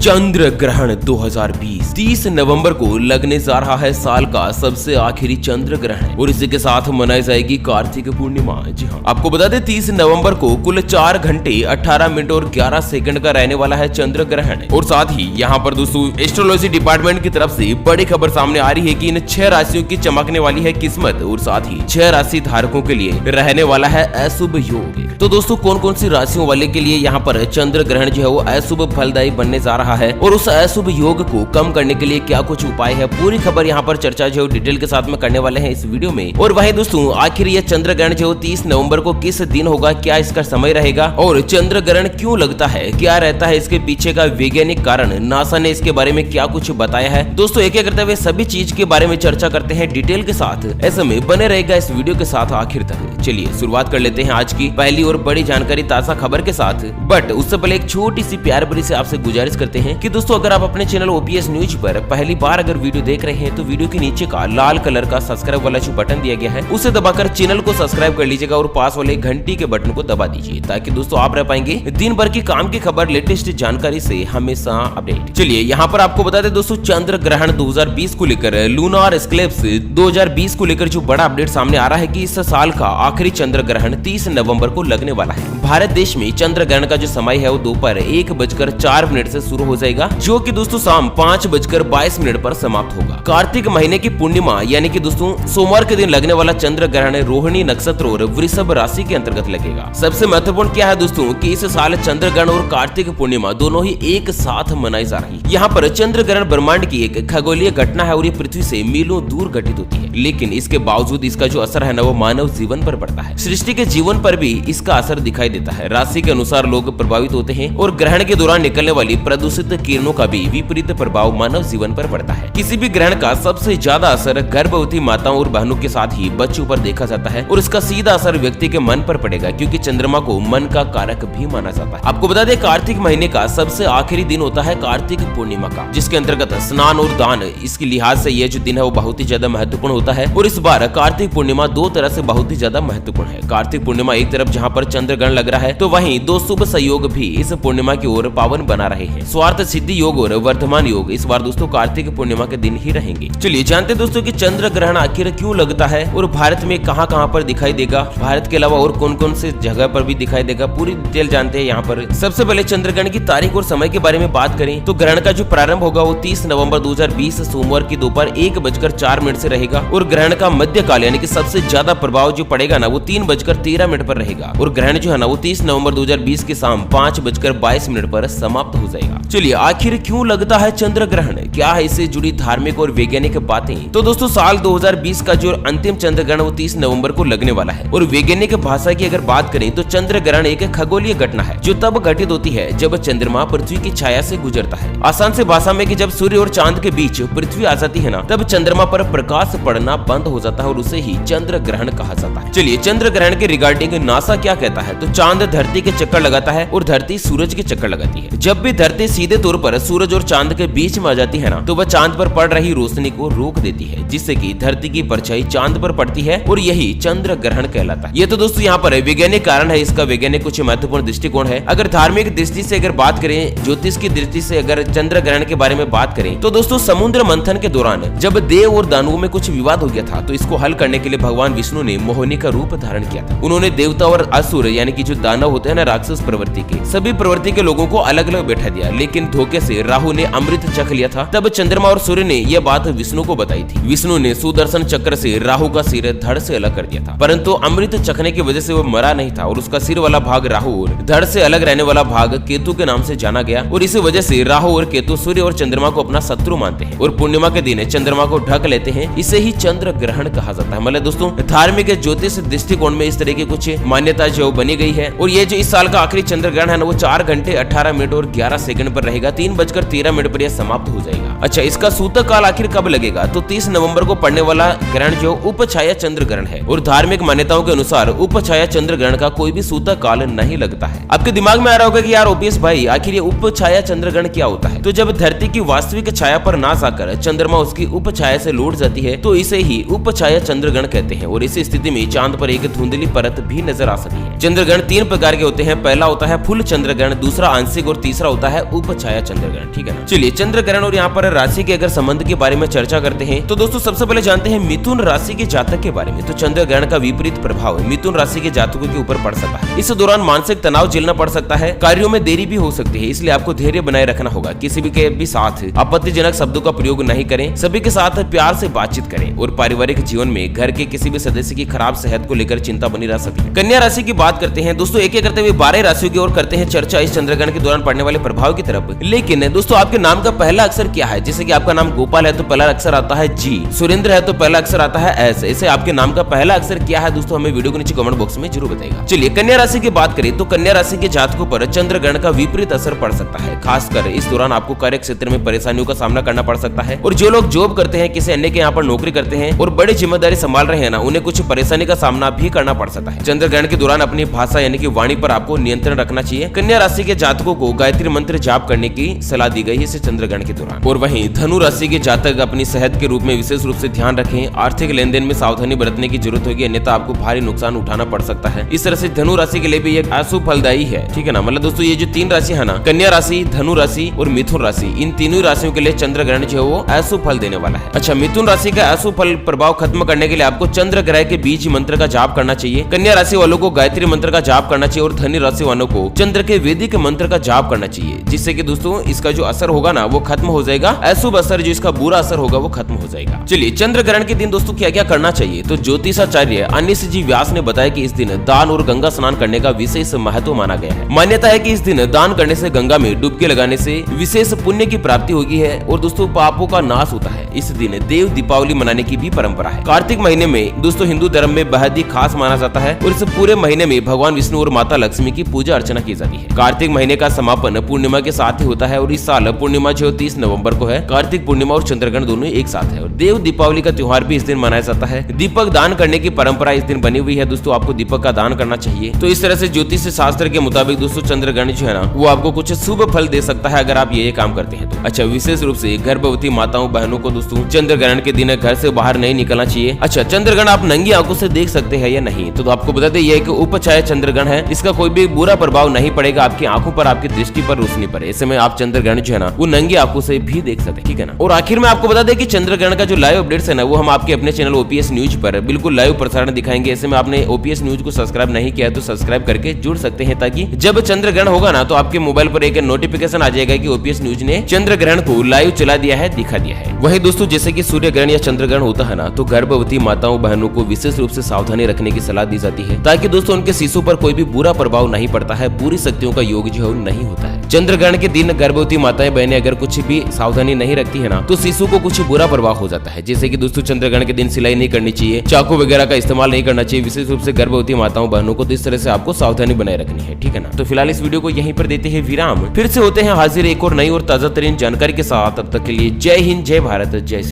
चंद्र ग्रहण 2020 30 नवंबर को लगने जा रहा है साल का सबसे आखिरी चंद्र ग्रहण और इसी के साथ मनाई जाएगी कार्तिक पूर्णिमा। जी हाँ, आपको बता दें 30 नवंबर को कुल 4 घंटे 18 मिनट और 11 सेकंड का रहने वाला है चंद्र ग्रहण। और साथ ही यहाँ पर दोस्तों एस्ट्रोलॉजी डिपार्टमेंट की तरफ से बड़ी खबर सामने आ रही है कि इन 6 राशियों की चमकने वाली है किस्मत और साथ ही 6 राशि धारकों के लिए रहने वाला है अशुभ योग। तो दोस्तों कौन कौन सी राशियों वाले के लिए यहाँ पर चंद्र ग्रहण जो है वो अशुभ फलदायी बनने जा रहा है और उस अशुभ योग को कम करने के लिए क्या कुछ उपाय है, पूरी खबर यहाँ पर चर्चा जो डिटेल के साथ में करने वाले हैं इस वीडियो में। और वहीं दोस्तों आखिर ये चंद्र ग्रहण जो 30 नवंबर को किस दिन होगा, क्या इसका समय रहेगा और चंद्र ग्रहण क्यों लगता है, क्या रहता है इसके पीछे का वैज्ञानिक कारण, नासा ने इसके बारे में क्या कुछ बताया है। दोस्तों एक एक करते हुए सभी चीज के बारे में चर्चा करते हैं डिटेल के साथ, ऐसे में बने रहेगा इस वीडियो के साथ आखिर तक। चलिए शुरुआत कर लेते हैं आज की पहली और बड़ी जानकारी ताजा खबर के साथ। बट उससे पहले एक छोटी सी प्यार भरी से आपसे गुजारिश करते हैं कि दोस्तों अगर आप अपने चैनल ओपीएस न्यूज पर पहली बार अगर वीडियो देख रहे हैं तो वीडियो के नीचे का लाल कलर का सब्सक्राइब वाला जो बटन दिया गया है उसे दबाकर चैनल को सब्सक्राइब कर लीजिएगा और पास वाले घंटी के बटन को दबा दीजिए ताकि दोस्तों आप रह पाएंगे दिन भर की काम की खबर, लेटेस्ट जानकारी से हमेशा अपडेट। चलिए यहाँ पर आपको बता दें दोस्तों चंद्र ग्रहण 2020 को लेकर लूनार स्क्लेप्स 2020 को लेकर जो बड़ा अपडेट सामने आ रहा है कि इस साल का आखिरी चंद्र ग्रहण 30 नवंबर को लगने वाला है। भारत देश में चंद्र ग्रहण का जो समय है वो दोपहर 1:04 से शुरू हो जाएगा, जो कि दोस्तों शाम 5:22 पर समाप्त होगा। कार्तिक महीने की पूर्णिमा यानी कि दोस्तों सोमवार के दिन लगने वाला चंद्र ग्रहण रोहिणी नक्षत्र और वृषभ राशि के अंतर्गत लगेगा। सबसे महत्वपूर्ण क्या है दोस्तों कि इस साल चंद्र ग्रहण और कार्तिक पूर्णिमा दोनों ही एक साथ मनाई जा रही है। यहाँ पर चंद्र ग्रहण ब्रह्मांड की एक खगोलीय घटना है और ये पृथ्वी से मीलों दूर घटित होती है, लेकिन इसके बावजूद इसका जो असर है ना वो मानव जीवन पर पड़ता है। सृष्टि के जीवन पर भी इसका असर दिखाई देता है। राशि के अनुसार लोग प्रभावित होते हैं और ग्रहण के दौरान निकलने वाली प्रदूषित किरणों का भी विपरीत प्रभाव मानव जीवन पर पड़ता है। किसी भी ग्रहण का सबसे ज्यादा असर गर्भवती माताओं और बहनों के साथ ही बच्चों पर देखा जाता है और इसका सीधा असर व्यक्ति के मन पर पड़ेगा, क्योंकि चंद्रमा को मन का कारक भी माना जाता है। आपको बता दें कार्तिक महीने का सबसे आखिरी दिन होता है कार्तिक पूर्णिमा का, जिसके अंतर्गत स्नान और दान इसके लिहाज से यह जो दिन है वो बहुत ही ज्यादा महत्वपूर्ण होता है। और इस बार कार्तिक पूर्णिमा दो तरह से बहुत ही ज्यादा महत्वपूर्ण है। कार्तिक पूर्णिमा एक तरफ जहाँ पर चंद्र ग्रहण लग रहा है तो वहीं दो शुभ संयोग भी इस पूर्णिमा की ओर पावन बना रहे हैं। स्वार्थ सिद्धि योग और वर्तमान योग इस बार दोस्तों कार्तिक पूर्णिमा के दिन ही रहेंगे। चलिए जानते दोस्तों कि चंद्र ग्रहण आखिर क्यों लगता है और भारत में कहां कहां पर दिखाई देगा, भारत के अलावा और कौन कौन से जगह पर भी दिखाई देगा, पूरी डिटेल जानते हैं यहाँ पर। सबसे पहले चंद्र ग्रहण की तारीख और समय के बारे में बात करें तो ग्रहण का जो प्रारंभ होगा वो 30 नवंबर 2020 सोमवार की दोपहर 1:04 से रहेगा और ग्रहण का मध्य काल यानी कि सबसे ज्यादा प्रभाव जो पड़ेगा ना वो 3:13 पर रहेगा और ग्रहण जो है ना वो 30 नवंबर 2020 की शाम 5:22 पर समाप्त हो जाएगा। चलिए आखिर क्यों लगता है चंद्र ग्रहण, क्या है इससे जुड़ी धार्मिक और वैज्ञानिक बातें। तो दोस्तों साल 2020 का जो अंतिम चंद्र ग्रहण वो 30 नवंबर को लगने वाला है और वैज्ञानिक भाषा की अगर बात करें तो चंद्र ग्रहण एक खगोलीय घटना है जो तब घटित होती है जब चंद्रमा पृथ्वी की छाया से गुजरता है। आसान से भाषा में कि जब सूर्य और चांद के बीच पृथ्वी आ जाती है ना तब चंद्रमा पर प्रकाश पड़ना बंद हो जाता है और उसे ही चंद्र ग्रहण कहा जाता है। चलिए चंद्र ग्रहण के रिगार्डिंग नासा क्या कहता है तो चांद धरती के चक्कर लगाता है और धरती सूरज के चक्कर लगाती है। जब भी धरती सीधे तौर पर सूरज और चांद के बीच में आ जाती है ना तो वह चांद पर पड़ रही रोशनी को रोक देती है, जिससे कि धरती की परछाई चांद पर पड़ती है और यही चंद्र ग्रहण कहलाता है। ये तो दोस्तों यहाँ पर वैज्ञानिक कारण है, इसका वैज्ञानिक कुछ महत्वपूर्ण दृष्टिकोण है। अगर धार्मिक दृष्टि से अगर बात करें, ज्योतिष की दृष्टि से अगर चंद्र ग्रहण के बारे में बात करें तो दोस्तों समुद्र मंथन के दौरान जब देव और दानवों में कुछ विवाद हो गया था तो इसको हल करने के लिए भगवान विष्णु ने मोहिनी का रूप धारण किया था। उन्होंने देवता और असुर यानी कि जो दानव होते हैं ना राक्षस प्रवृत्ति के सभी प्रवृत्ति के लोगों को अलग अलग बैठा दिया, लेकिन धोखे से राहु ने अमृत चख लिया था। तब चंद्रमा और सूर्य ने यह बात विष्णु को बताई थी। विष्णु ने सुदर्शन चक्र से राहु का सिर धड़ से अलग कर दिया था, परंतु अमृत चखने की वजह से वो मरा नहीं था और उसका सिर वाला भाग राहु और धड़ से अलग रहने वाला भाग केतु के नाम से जाना गया और इसी वजह से राहु और केतु सूर्य और चंद्रमा को अपना शत्रु मानते हैं और पूर्णिमा के दिन चंद्रमा को ढक लेते हैं। इसे ही चंद्र ग्रहण कहा जाता है। मतलब दोस्तों धार्मिक ज्योतिष दृष्टिकोण में इस तरह की कुछ मान्यता जो बनी गई है और ये जो इस साल का आखिरी चंद्र ग्रहण है ना वो 4 घंटे 18 मिनट और 11 सेकंड पर रहेगा, 3:13 पर यह समाप्त हो जाएगा। अच्छा इसका सूतक काल आखिर कब लगेगा तो 30 नवंबर को पड़ने वाला ग्रहण जो उपछाया चंद्र ग्रहण है और धार्मिक मान्यताओं के अनुसार उपछाया चंद्र ग्रहण का कोई भी सूतक काल नहीं लगता है। आपके दिमाग में आ रहा होगा कि यार ओपीएस भाई आखिर ये उपछाया चंद्र ग्रहण क्या होता है। तो जब धरती की वास्तविक छाया पर ना जाकर चंद्रमा उसकी उपछाया से लौट जाती है तो इसे ही उपछाया चंद्र ग्रहण कहते हैं और इसी स्थिति में चांद पर एक धुंधली परत भी नजर आ सकती है। चंद्र ग्रहण 3 प्रकार के होते हैं। पहला होता है फुल चंद्र ग्रहण, दूसरा आंशिक और तीसरा होता है उप उपछाया चंद्र ग्रहण, ठीक है ना। चलिए चंद्र ग्रहण और यहाँ पर राशि के अगर संबंध के बारे में चर्चा करते हैं तो दोस्तों सबसे पहले जानते हैं मिथुन राशि के जातक के बारे में। तो चंद्र ग्रहण का विपरीत प्रभाव मिथुन राशि के जातकों के ऊपर पड़ सकता है। इस दौरान मानसिक तनाव झेलना पड़ सकता है, कार्यों में देरी भी हो सकती है, इसलिए आपको धैर्य बनाए रखना होगा। किसी भी के भी साथ आपत्तिजनक शब्दों का प्रयोग नहीं करें, सभी के साथ प्यार से बातचीत करें और पारिवारिक जीवन में घर के किसी भी सदस्य की खराब सेहत को लेकर चिंता बनी रह सकती है। कन्या राशि की बात करते हैं दोस्तों, एक एक करते हुए 12 राशियों की ओर करते हैं चर्चा इस चंद्र ग्रहण के दौरान पड़ने वाले प्रभाव की तरफ। लेकिन दोस्तों आपके नाम का पहला अक्षर क्या है? जैसे कि आपका नाम गोपाल है तो पहला अक्षर आता है जी, सुरेंद्र है तो पहला अक्षर आता है एस। ऐसे आपके नाम का पहला अक्षर क्या है दोस्तों, हमें वीडियो के नीचे कमेंट बॉक्स में जरूर बताइएगा। चलिए कन्या राशि की बात करें तो कन्या राशि के जातकों पर चंद्र ग्रहण का विपरीत असर पड़ सकता है। खासकर इस दौरान आपको कार्य क्षेत्र में परेशानियों का सामना करना पड़ सकता है और जो लोग जॉब करते हैं, किसी अन्य के यहाँ पर नौकरी करते हैं और बड़ी जिम्मेदारी संभाल रहे हैं ना, उन्हें कुछ परेशानी का सामना भी करना पड़ सकता है। चंद्र ग्रहण के दौरान अपनी भाषा यानी कि वाणी पर आपको नियंत्रण रखना चाहिए। कन्या राशि के जातकों को गायत्री मंत्र जाप करने की सलाह दी गई है इस चंद्र ग्रहण के दौरान। और वहीं धनु राशि के जातक अपनी सेहत के रूप में विशेष रूप से ध्यान रखें। आर्थिक लेन देन में सावधानी बरतने की जरूरत होगी, अन्यथा आपको भारी नुकसान उठाना पड़ सकता है। इस तरह से धनु राशि के लिए भी एक अशुभ फलदायी है, ठीक है ना। मतलब दोस्तों ये जो 3 राशि है ना, कन्या राशि, धनु राशि और मिथुन राशि, इन तीनों राशियों के लिए चंद्र ग्रहण जो है वो अशुभ फल देने वाला है। अच्छा, मिथुन राशि का अशुभ फल प्रभाव खत्म करने के लिए आपको चंद्र ग्रह के बीज मंत्र का जाप करना चाहिए। कन्या राशि वालों को गायत्री मंत्र का जाप करना चाहिए और धनु राशि वालों को चंद्र के वैदिक मंत्र का जाप करना चाहिए, जिससे कि दोस्तों इसका जो असर होगा ना वो खत्म हो जाएगा। अशुभ असर जो इसका बुरा असर होगा वो खत्म हो जाएगा। चलिए चंद्र ग्रहण के दिन दोस्तों क्या क्या करना चाहिए, तो ज्योतिषाचार्य अनिश जी व्यास ने बताया कि इस दिन दान और गंगा स्नान करने का विशेष महत्व माना गया है। मान्यता है कि इस दिन दान करने से, गंगा में डुबकी लगाने से विशेष पुण्य की प्राप्ति होगी है और दोस्तों पापों का नाश होता है। इस दिन देव दीपावली मनाने की भी परंपरा है। कार्तिक महीने में दोस्तों हिंदू धर्म में बेहद ही खास माना जाता है और इस पूरे महीने में भगवान विष्णु और माता लक्ष्मी की पूजा अर्चना की जाती है। कार्तिक महीने का समापन पूर्णिमा के साथ ही होता है और इस साल पूर्णिमा जो 30 नवंबर को है। कार्तिक पूर्णिमा और चंद्रग्रहण दोनों एक साथ है और देव दीपावली का त्योहार भी इस दिन मनाया जाता है। दीपक दान करने की परंपरा इस दिन बनी हुई है दोस्तों, आपको दीपक का दान करना चाहिए। तो इस तरह से ज्योतिष शास्त्र के मुताबिक दोस्तों चंद्रग्रहण जो है ना वो आपको कुछ शुभ फल दे सकता है अगर आप ये काम करते हैं तो। अच्छा, विशेष रूप से गर्भवती माताओं बहनों को दोस्तों चंद्रग्रहण के दिन घर से बाहर नहीं निकलना चाहिए। अच्छा, चंद्रग्रहण आप नंगी आंखों से देख सकते हैं या नहीं, तो आपको बता दें ये एक उपछाया चंद्रग्रहण है, इसका कोई भी बुरा प्रभाव नहीं पड़ेगा आपकी आंखों पर, आपकी दृष्टि पर रोशनी पर। ऐसे में आप चंद्रग्रहण जो है ना वो नंगी आंखों से भी देख सकते हैं, ठीक है ना। और आखिर में आपको बता दें कि चंद्रग्रहण का जो लाइव अपडेट्स है ना वो हम आपके अपने चैनल ओपीएस न्यूज पर बिल्कुल लाइव प्रसारण दिखाएंगे। ऐसे में आपने ओपीएस न्यूज को सब्सक्राइब नहीं किया है तो सब्सक्राइब करके जुड़ सकते हैं, ताकि जब चंद्रग्रहण होगा ना तो आपके मोबाइल पर एक नोटिफिकेशन आ जाएगा कि ओपीएस न्यूज ने चंद्रग्रहण को लाइव चला दिया है, दिखा दिया है। वही दोस्तों जैसे कि सूर्य ग्रहण या चंद्रग्रहण होता है ना तो गर्भवती माताओं बहनों को विशेष रूप से सावधानी रखने की सलाह दी जाती है, ताकि दोस्तों उनके शिशु पर कोई भी बुरा प्रभाव नहीं पड़ता है, बुरी शक्तियों का योग जो है नहीं होता है। चंद्रग्रहण के दिन गर्भवती माताएं बहनें अगर कुछ भी सावधानी नहीं रखती है ना तो शिशु को कुछ बुरा प्रभाव हो जाता है। जैसे कि दोस्तों चंद्रग्रहण के दिन सिलाई नहीं करनी चाहिए, चाकू वगैरह का इस्तेमाल नहीं करना चाहिए, विशेष रूप से गर्भवती माताओं बहनों को। तो इस तरह से आपको सावधानी बनाए रखनी है, ठीक है ना। तो फिलहाल इस वीडियो को यहीं पर देते हैं विराम, फिर से होते हैं हाजिर एक और नई और ताजा तरीन जानकारी के साथ। तब तक के लिए जय हिंद, जय भारत, जय